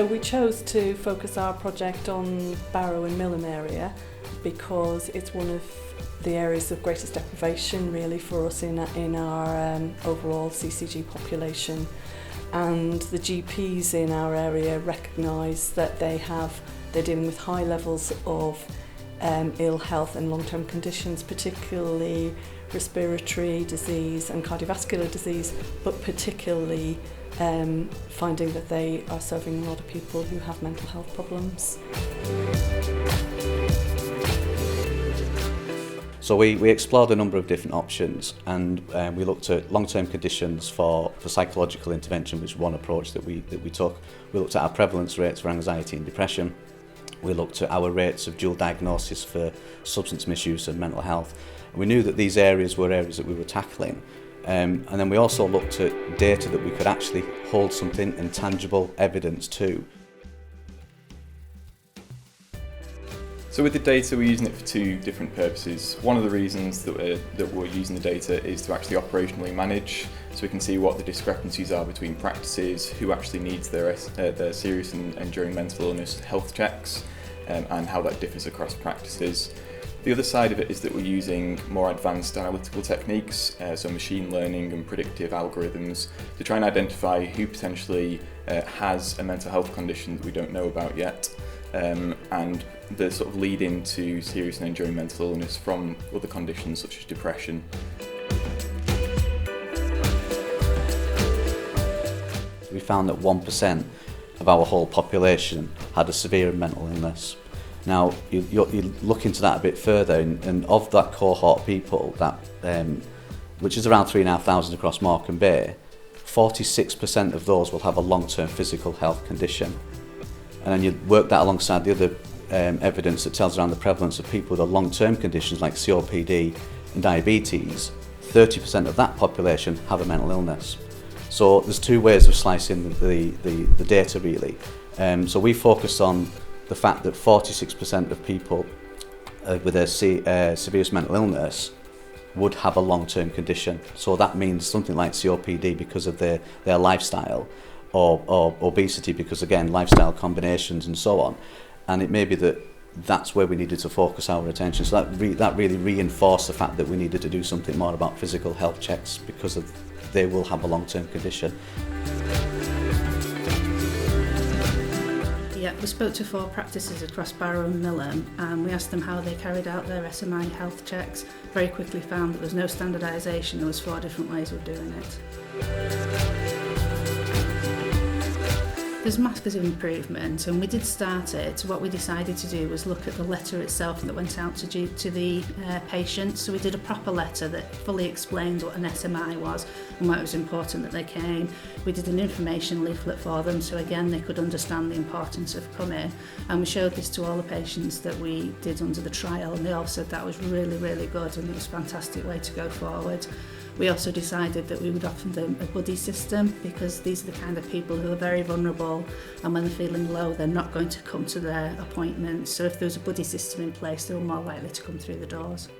So we chose to focus our project on Barrow and Morecambe area because it's one of the areas of greatest deprivation really for us in our overall CCG population. And the GPs in our area recognise that they're dealing with high levels of ill health and long-term conditions, particularly respiratory disease and cardiovascular disease, but particularly finding that they are serving a lot of people who have mental health problems. So we explored a number of different options, and we looked at long-term conditions for psychological intervention, which is one approach that we took. We looked at our prevalence rates for anxiety and depression. We looked at our rates of dual diagnosis for substance misuse and mental health. And we knew that these areas were areas that we were tackling. And then we also looked at data that we could actually hold something in tangible evidence to. So with the data, we're using it for two different purposes. One of the reasons that we're using the data is to actually operationally manage, so we can see what the discrepancies are between practices, who actually needs their serious and enduring mental illness health checks, and how that differs across practices. The other side of it is that we're using more advanced analytical techniques, so machine learning and predictive algorithms, to try and identify who potentially has a mental health condition that we don't know about yet, and the sort of lead into serious and enduring mental illness from other conditions such as depression. We found that 1% of our whole population had a severe mental illness. Now, you look into that a bit further, and of that cohort of people, that which is around 3,500 across Morecambe Bay, 46% of those will have a long-term physical health condition. And then you work that alongside the other evidence that tells around the prevalence of people with long-term conditions like COPD and diabetes. 30% of that population have a mental illness. So there's two ways of slicing the data really. So we focused on the fact that 46% of people with a severe mental illness would have a long-term condition. So that means something like COPD because of their lifestyle, or obesity because, again, lifestyle combinations and so on. And it may be that that's where we needed to focus our attention. So that really reinforced the fact that we needed to do something more about physical health checks because they will have a long-term condition. Yeah, we spoke to 4 practices across Barrow and Morecambe, and we asked them how they carried out their SMI health checks. Very quickly found that there was no standardisation, there was 4 different ways of doing it. There's massive improvement, and we did start it. What we decided to do was look at the letter itself that went out to the patient. So we did a proper letter that fully explained what an SMI was and why it was important that they came. We did an information leaflet for them, so again they could understand the importance of coming. And we showed this to all the patients that we did under the trial, and they all said that was really, really good and it was a fantastic way to go forward. We also decided that we would offer them a buddy system because these are the kind of people who are very vulnerable, and when they're feeling low they're not going to come to their appointments. So if there was a buddy system in place, they were more likely to come through the doors.